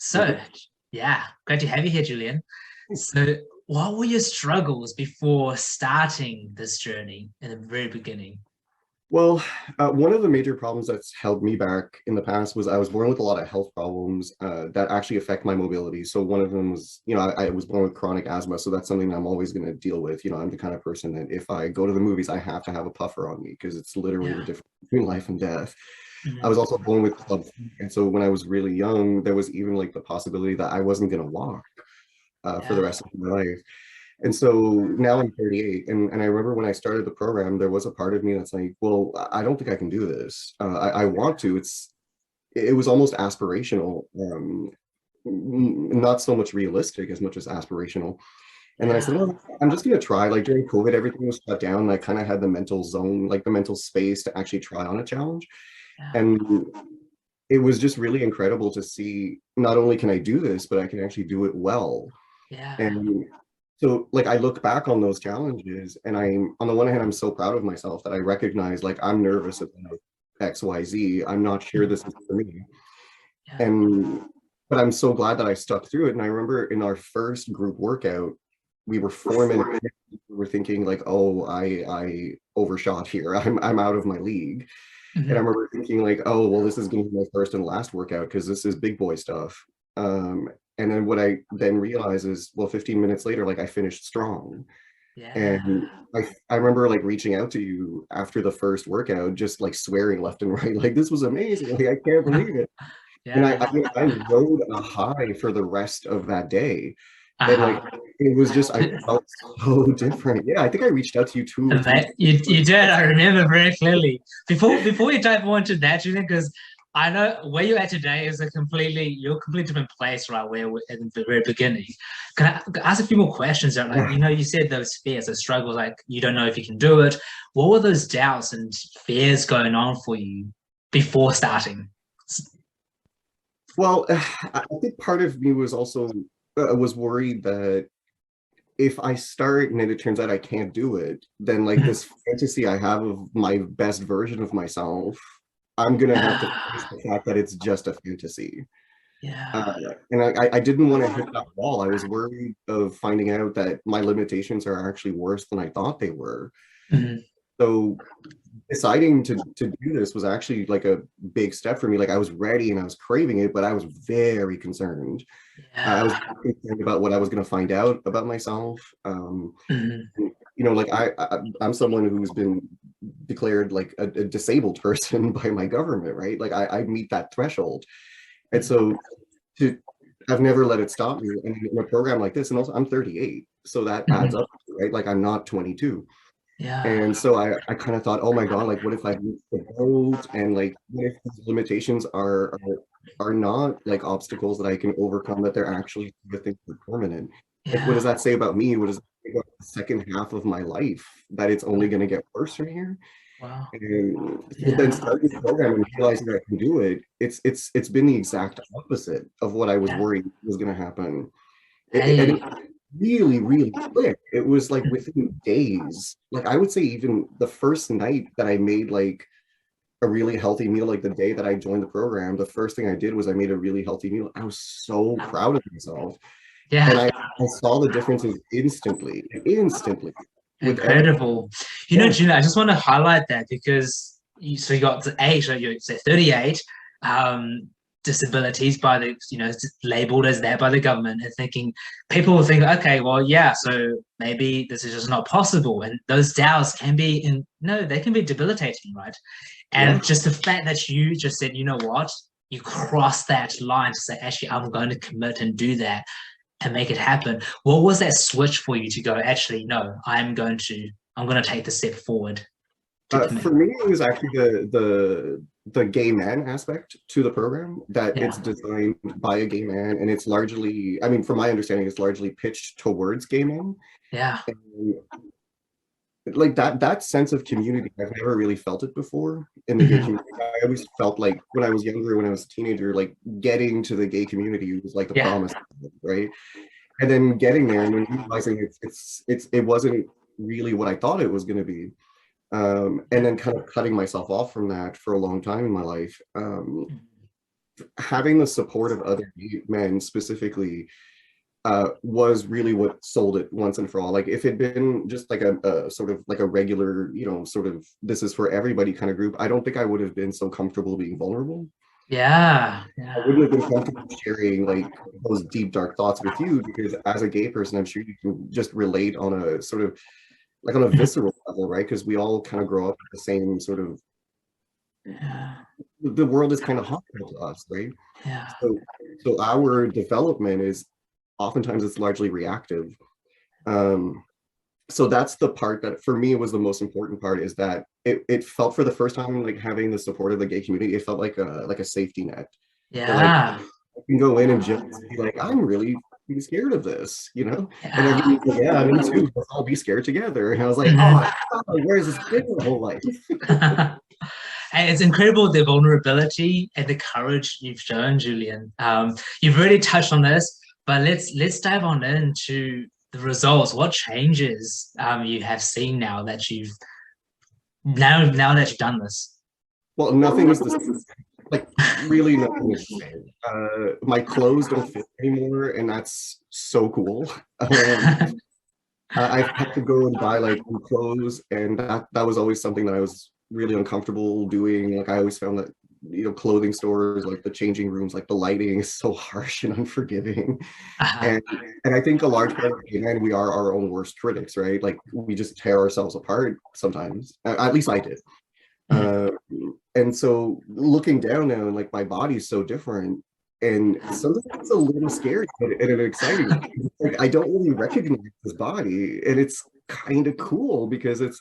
So, yeah, great to have you here, Julien. So, what were your struggles before starting this journey in the very beginning? Well, one of the major problems that's held me back in the past was I was born with a lot of health problems that actually affect my mobility. So one of them was, I was born with chronic asthma, so that's something that I'm always going to deal with. I'm the kind of person that if I go to the movies, I have to have a puffer on me because it's literally the Yeah. difference between life and death. I Mhm. was also born with club feet, and so when I was really young, there was even like the possibility that I wasn't going to walk for the Yeah. rest of my life. And so now I'm 38, and I remember when I started the program, there was a part of me that's like, well, I don't think I can do this. I want to. It was almost aspirational, not so much realistic as much as aspirational. And then I said, Yeah. well, I'm just gonna try. Like during COVID, everything was shut down. And I kind of had the mental zone, like the mental space to actually try on a challenge. Yeah. And it was just really incredible to see not only can I do this, but I can actually do it well. Yeah. And so like I look back on those challenges and I'm on the one hand, I'm so proud of myself that I recognize like I'm nervous about XYZ. I'm not sure Mhm. this is for me. Yeah. And but I'm so glad that I stuck through it. And I remember in our first group workout, we were 4 minutes in, we were thinking like, oh, I overshot here. I'm out of my league. And I Mhm. remember thinking like, oh, well, this is going to be my first and last workout because this is big boy stuff. And then what I then realized is, well, 15 minutes later, like I finished strong. Yeah. And I remember like reaching out to you after the first workout, just like swearing left and right, like this was amazing. Like I can't believe it. And Yeah. I rode a high for the rest of that day. And like Uh-huh. it was just I felt so different. Yeah, I think I reached out to you two or And three that, times. you did, I remember very clearly. Before we dive more into that, Julian, because I know where you're at today is you're a completely different place, right? Where we're at the very beginning. Can I ask a few more questions? Like, Yeah. you said those fears, those struggles, like you don't know if you can do it. What were those doubts and fears going on for you before starting? Well, I think part of me was also was worried that if I start and then it turns out I can't do it, then like Mhm. this fantasy I have of my best version of myself, I'm gonna have to face the fact that it's just a fantasy. Uh, Yeah. and I didn't want to hit that wall. I was worried of finding out that my limitations are actually worse than I thought they were. Mhm. So deciding to do this was actually like a big step for me. Like I was ready and I was craving it, but I was very concerned. I was Yeah. concerned about what I was going to find out about myself. Mhm. Like I'm someone who's been declared like a disabled person by my government, right? Like I meet that threshold. And Mhm. so to I've never let it stop me. And in a program like this, and also I'm 38, so that adds Mhm. up, right? Like I'm not 22. Yeah. And so I kind of thought, oh my God, like what if I reach the goals and like what if these limitations are not like obstacles that I can overcome, that they're actually the things that are permanent. Like what does Yeah. that say about me? What does that say about the second half of my life? That it's only going to get worse from here? Wow. And so then Yeah. starting the program and realizing that I can do it, it's been the exact opposite of what I was Yeah. worried was going to happen. And Hey. it really, really quick. It was like within days. Like I would say even the first night that I made like a really healthy meal, like the day that I joined the program, the first thing I did was I made a really healthy meal. I was so proud of myself. And Yeah. I saw the differences instantly with every, Incredible. yeah, Gina, I just want to highlight that because you got the age, so you say 38, um, disabilities by the, labeled as that by the government, and thinking people will think, okay, well, yeah, so maybe this is just not possible. And those doubts can be no, they can be debilitating, right? yeah. And just the fact that you just said, you know what, you cross that line to say, actually, I'm going to commit and do that and make it happen. What was that switch for you to go, actually, no, I'm going to take the step forward to For commit? me, it was actually the gay man aspect to the program, that Yeah. it's designed by a gay man and it's largely, I mean, from my understanding, it's largely pitched towards gay men. Yeah. And like that sense of community, I've never really felt it before in the gay Mhm. community. I always felt like when I was younger, when I was a teenager, like getting to the gay community was like the Yeah. promise, right? And then getting there and then realizing it wasn't really what I thought it was going to be. And Yeah. then kind of cutting myself off from that for a long time in my life. having the support of other men specifically was really what sold it once and for all. Like if it'd been just like a sort of like a regular, sort of this is for everybody kind of group, I don't think I would have been so comfortable being vulnerable. Yeah. I wouldn't have been comfortable sharing like those deep dark thoughts with you, because as a gay person, I'm sure you can just relate on a sort of like on a visceral level, right? Because we all kind of grow up with the same sort of, Yeah. the world is kind of hostile to us, right? Yeah. So our development is oftentimes it's largely reactive. Um, so that's the part that for me was the most important part, is that it felt for the first time like having the support of the gay community, it felt like a safety net. That like Yeah. I can go in and just be like, I'm really scared of this, And Yeah. everyone's like, yeah, me too. Let's all be scared together. And I was like, Mhm. oh, God, where has this been my whole life? And it's incredible the vulnerability and the courage you've shown, Julian. You've already touched on this, but let's dive on into the results. What changes you have seen now that you've done this? Well, nothing is the same. Like really nothing is the same. My clothes don't fit anymore, and that's so cool. I've had to go and buy like new clothes, and that was always something that I was really uncomfortable doing. Like I always found that clothing stores, like the changing rooms, like the lighting is so harsh and unforgiving. Uh-huh. And I think a large part of it, and we are our own worst critics, right? Like we just tear ourselves apart sometimes. At least I did. Mhm. Uh, and so looking down now, and like my body's so different, and sometimes it's a little scary and exciting. Like I don't really recognize this body, and it's kind of cool because it's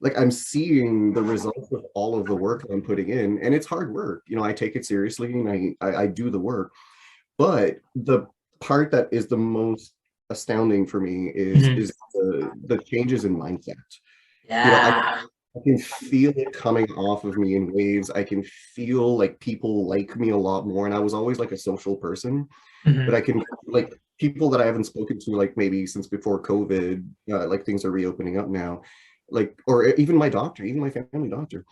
like I'm seeing the results of all of the work I'm putting in, and it's hard work. I take it seriously, and I do the work. But the part that is the most astounding for me is Mhm. is the changes in mindset. You know, Yeah. I can feel it coming off of me in waves. I can feel like people like me a lot more. And I was always like a social person, but Mhm. I can like people that I haven't spoken to like maybe since before COVID, like things are reopening up now, like or even my doctor, even my family doctor.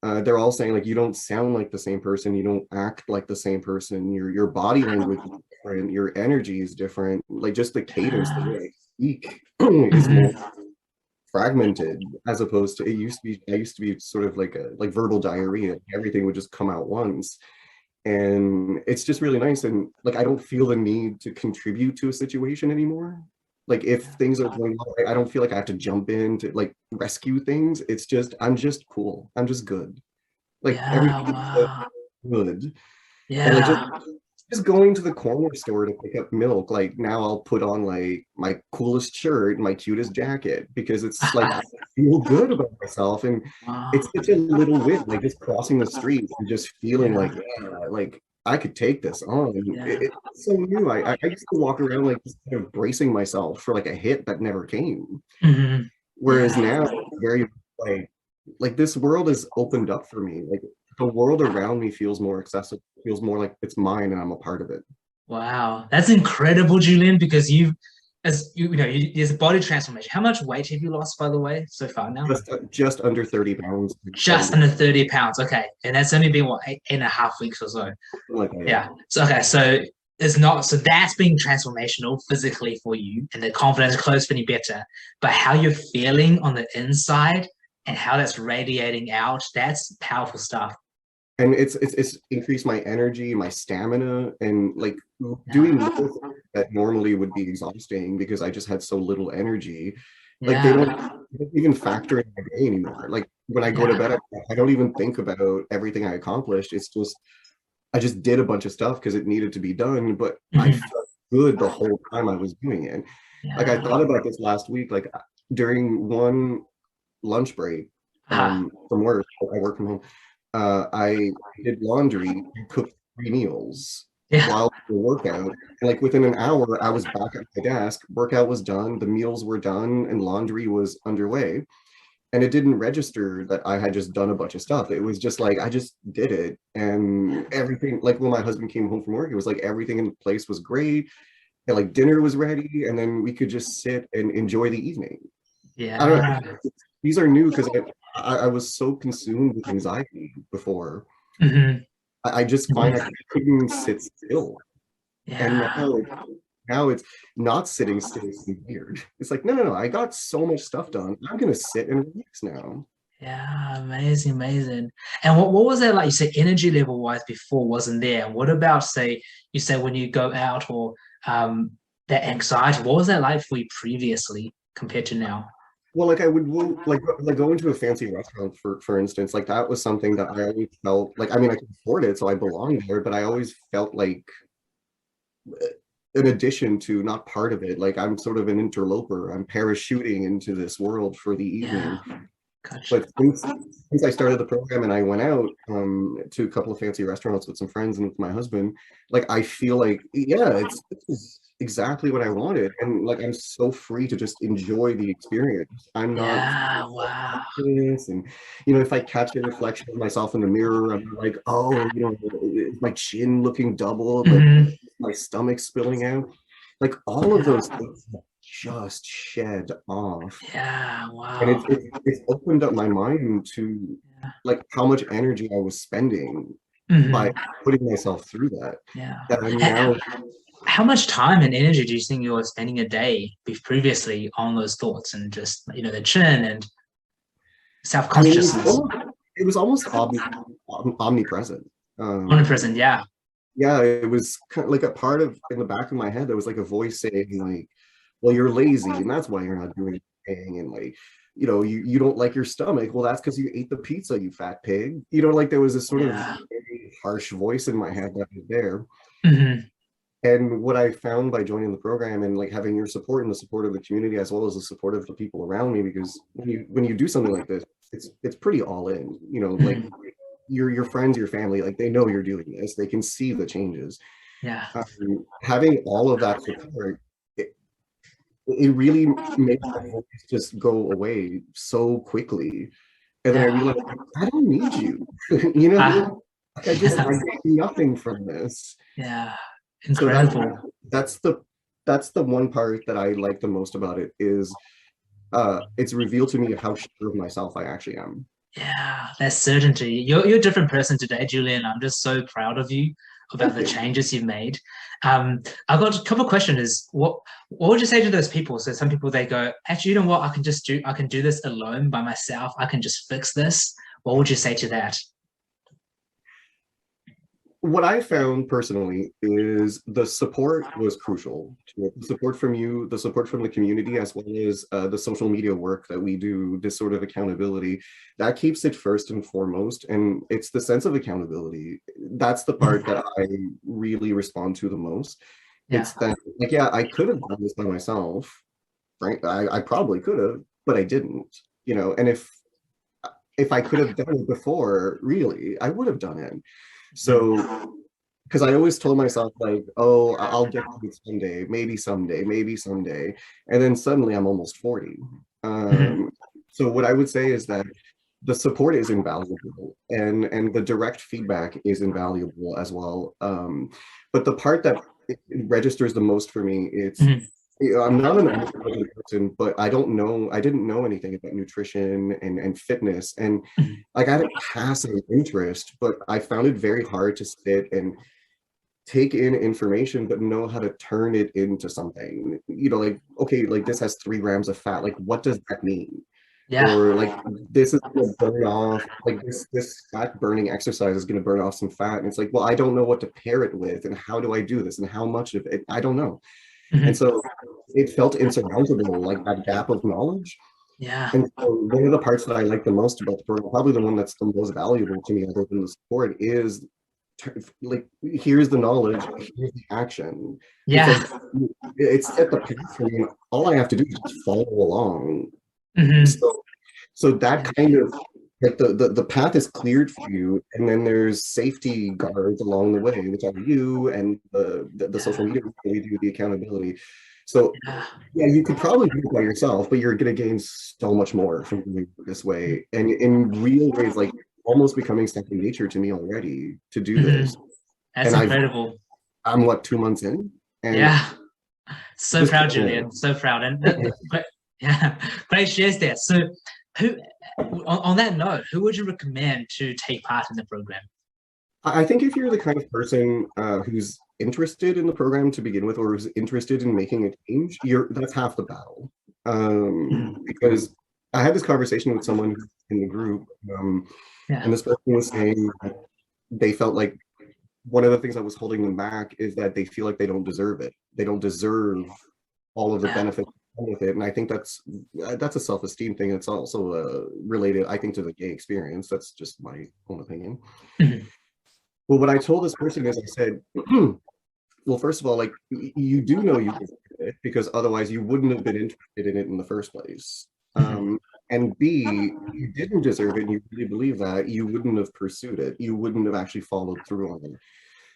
They're all saying like you don't sound like the same person, you don't act like the same person, your body language is different, your energy is different, like just the cadence, the Yeah. way I speak is more Mhm. fragmented, as opposed to it used to be. I used to be sort of like a like verbal diarrhea. Everything would just come out once, and it's just really nice. And like I don't feel the need to contribute to a situation anymore. Like if things are going well, I don't feel like I have to jump in to like rescue things. It's just I'm just cool. I'm just good. Like Yeah. everything's just Wow. good, and like Yeah. just going to the corner store to pick up milk, like now I'll put on like my coolest shirt and my cutest jacket because it's like I feel good about myself. And it's Wow. such a little win, like just crossing the street and just feeling like, Yeah. yeah, like I could take this on. Yeah. It's so new. I used to walk around like just kind of bracing myself for like a hit that never came. Mhm. Whereas Yeah. now, very like this world is opened up for me. Like the world around me feels more accessible, feels more like it's mine and I'm a part of it. Wow, that's incredible, Julian, because there's a body transformation. How much weight have you lost, by the way, so far now? Just under 30 pounds, Just 70, under 30 pounds. Okay. And that's only been what, 8.5 weeks or so. like that, yeah. Yeah. So okay, so that's been transformational physically for you and the confidence, clothes fitting better. But how you're feeling on the inside and how that's radiating out, that's powerful stuff. And it's increased my energy, my stamina, and like doing Yeah. more things that normally would be exhausting because I just had so little energy. Like Yeah. they don't even factor in my day anymore. Like when I go to bed, Yeah. I don't even think about everything I accomplished. It's just I just did a bunch of stuff because it needed to be done, but I Mhm. felt good the whole time I was doing it. Like I thought Yeah. about this last week, like during one lunch break Ah, from work, I work from home. I did laundry and cooked 3 meals yeah. while the workout. And like within an hour, I was back at my desk. Workout was done, the meals were done, and laundry was underway. And it didn't register that I had just done a bunch of stuff. It was just like I just did it, and everything. Like when my husband came home from work, it was like everything in place was great, and like dinner was ready, and then we could just sit and enjoy the evening. I don't Yeah. know. These are new because I was so consumed with anxiety before. Mhm. I just find I couldn't sit still. And Yeah. now it's not sitting still is weird. It's like, no, no, no, I got so much stuff done. I'm gonna sit and relax now. Yeah, amazing, amazing. And what was that like? You said energy level wise before wasn't there. And what about say you said when you go out or um that anxiety, what was that like for you previously compared to now? Well, like I would like go into a fancy restaurant for instance, like that was something that I always felt like, I mean, I could afford it, so I belonged there, but I always felt like an addition to, not part of it. Like I'm sort of an interloper. I'm parachuting into this world for the Yeah, evening. gotcha. But since I started the program and I went out to a couple of fancy restaurants with some friends and with my husband, like I feel like, yeah, this is exactly what I wanted. And like I'm so free to just enjoy the experience. I'm not Yeah, wow. this and if I catch a reflection of myself in the mirror, I'm like, oh, is my chin looking double, like Hmm. my stomach spilling out, like all of those things just shed off. Yeah, And wow. it's opened up my mind to like how much energy I was spending by Hmm. putting myself through that, Yeah. that I'm And now. how much time and energy do you think you were spending a day previously on those thoughts and just, the chin and I mean, self-consciousness? it was almost omnipresent. Omnipresent, yeah. Yeah, it was kind of like a part of, in the back of my head, there was like a voice saying like, well, you're lazy and that's why you're not doing anything. And like, you don't like your stomach. Well, that's because you ate the pizza, you fat pig. Like there was this sort of Yeah. very harsh voice in my head that was there. Hmm. And what I found by joining the program and like having your support and the support of the community as well as the support of the people around me, because when you do something like this, it's pretty all in, like Hmm. your friends, your family, like they know you're doing this, they can see the changes. Yeah. Having all of that support, it really made that voice just go away so quickly. And then I Yeah. realized I don't need you. you Ah, know, I get nothing from this. yeah. So Incredible. that's the that's the one part that I like the most about it is it's revealed to me how sure of myself I actually am. Yeah, that certainty. You're a different person today, Julian. I'm just so proud of you about Thank the you. changes you've made. I've got a couple of questions. Is what would you say to those people? So some people they go, actually, you know what? I can do this alone by myself. I can just fix this. What would you say to that? What I found personally is the support was crucial to it. The support from you, the support from the community, as well as the social media work that we do, this sort of accountability, that keeps it first and foremost. And it's the sense of accountability. That's the part that I really respond to the most. Yeah. It's that, like, yeah, I could have done this by myself, right? I probably could have, but I didn't, and if I could have done it before, really, I would have done it. Mhm. So, because I always told myself, like, oh, I'll get to it someday, maybe someday. And then suddenly I'm almost 40. Mhm. Um, so what I would say is that the support is invaluable and the direct feedback is invaluable as well. But the part that it registers the most for me, Mhm. I'm not an intelligent person, but I didn't know anything about nutrition and fitness. And Mhm. like I had a passive interest, but I found it very hard to sit and take in information, but know how to turn it into something. Like, okay, like this has 3 grams of fat. Like, what does that mean? Yeah. Or like this is gonna burn off, like this fat burning exercise is gonna burn off some fat. And it's like, well, I don't know what to pair it with, and how do I do this, and how much of it? I don't know. And Mhm. so it felt insurmountable, like that gap of knowledge. Yeah. And so one of the parts that I like the most about the program, probably the one that's the most valuable to me, other than the support, is like, here's the knowledge, here's the action. It's Yeah. like it's set the path for me. All I have to do is just follow along. Hmm. So that Yeah. kind of like the path is cleared for you, and then there's safety guards along the way, which are you and the social Yeah. media that we do, the accountability. So Yeah. yeah, you could probably do it by yourself, but you're gonna gain so much more from doing it this way. And in real ways, like almost becoming second nature to me already to do Hmm. this. That's And incredible. I'm what, 2 months in? And Yeah. So just proud, killing Julian. So proud. And it. yeah, great shares there. So, who, on that note, who would you recommend to take part in the program? I think if you're the kind of person who's interested in the program to begin with, or who's interested in making a change, that's half the battle. Mhm. Because I had this conversation with someone in the group, Yeah. and this person was saying that they felt like one of the things that was holding them back is that they feel like they don't deserve it. They don't deserve all of the Yeah. benefits that come with it, and I think that's a self-esteem thing. It's also related, I think, to the gay experience. That's just my own opinion. Mhm. Well, what I told this person is I said, well, first of all, like you do know you deserve it because otherwise you wouldn't have been interested in it in the first place. Mhm. And B, if you didn't deserve it and you really believe that, you wouldn't have pursued it. You wouldn't have actually followed through on it.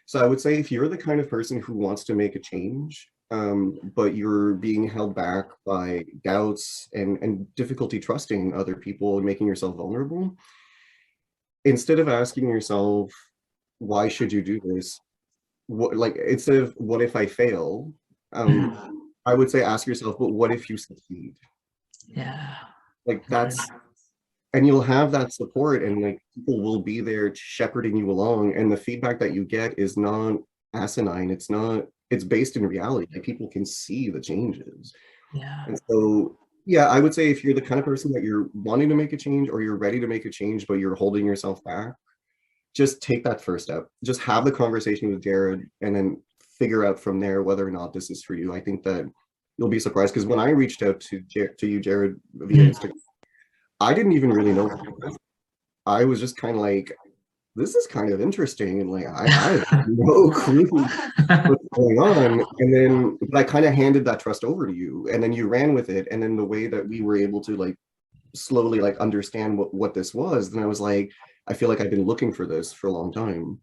So I would say if you're the kind of person who wants to make a change, but you're being held back by doubts and difficulty trusting other people and making yourself vulnerable, instead of asking yourself, why should you do this? What, like, instead of what if I fail, um, Mhm. I would say ask yourself, but what if you succeed? Yeah. Like Right. and you'll have that support, and like people will be there shepherding you along, and the feedback that you get is not asinine. It's based in reality. Like people can see the changes. Yeah. And so, yeah, I would say if you're the kind of person that you're wanting to make a change or you're ready to make a change, but you're holding yourself back, just take that first step. Just have the conversation with Jared and then figure out from there whether or not this is for you. I think that you'll be surprised because when I reached out to you, Jared, via Mhm. Instagram, I didn't even really know. I was just kind of like, this is kind of interesting, and like I have no clue what's going on. And then but I kind of handed that trust over to you, and then you ran with it. And then the way that we were able to like slowly like understand what this was, then I was like, I feel like I've been looking for this for a long time.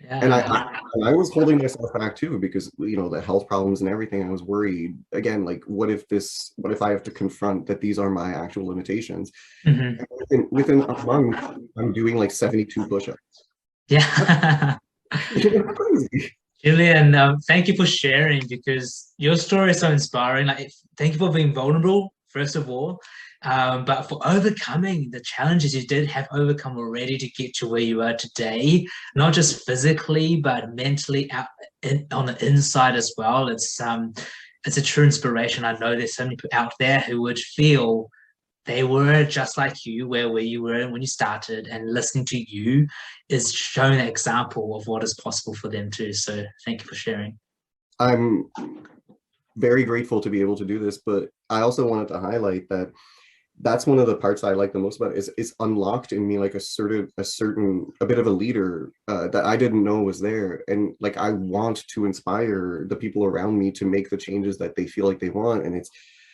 And Yeah. I was holding myself back too because the health problems and everything. I was worried again, like what if I have to confront that these are my actual limitations? Mhm. And within a month, I'm doing like 72 push-ups. That's Yeah. crazy. Julien, thank you for sharing because your story is so inspiring. Like, thank you for being vulnerable, first of all, but for overcoming the challenges you did have overcome already to get to where you are today, not just physically but mentally on the inside as well. It's a true inspiration. I know there's so many people out there who would feel they were just like you, where you were when you started, and listening to you is showing an example of what is possible for them too. So thank you for sharing. I'm very grateful to be able to do this, but I also wanted to highlight that that's one of the parts I like the most about it, is it's unlocked in me like a bit of a leader that I didn't know was there. And like I want to inspire the people around me to make the changes that they feel like they want. And it's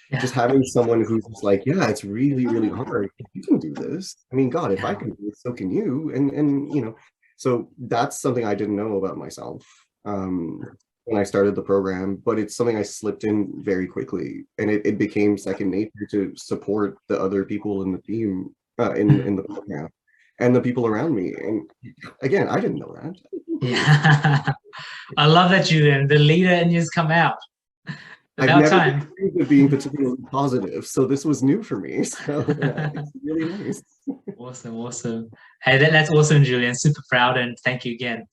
Yeah, just having someone who's just like, yeah, it's really, really hard. You can do this. I mean, God, if I yeah, can do it, so can you. And so that's something I didn't know about myself when I started the program, but it's something I slipped in very quickly, and it became second nature to support the other people in the team in mm, the program and the people around me. And again, I didn't know that. yeah. I love that you then the leader in you's come out. I've About never been time. accused of being particularly positive, so this was new for me. So it's really nice. Awesome, awesome. Hey, that's awesome, Julian. Super proud and thank you again.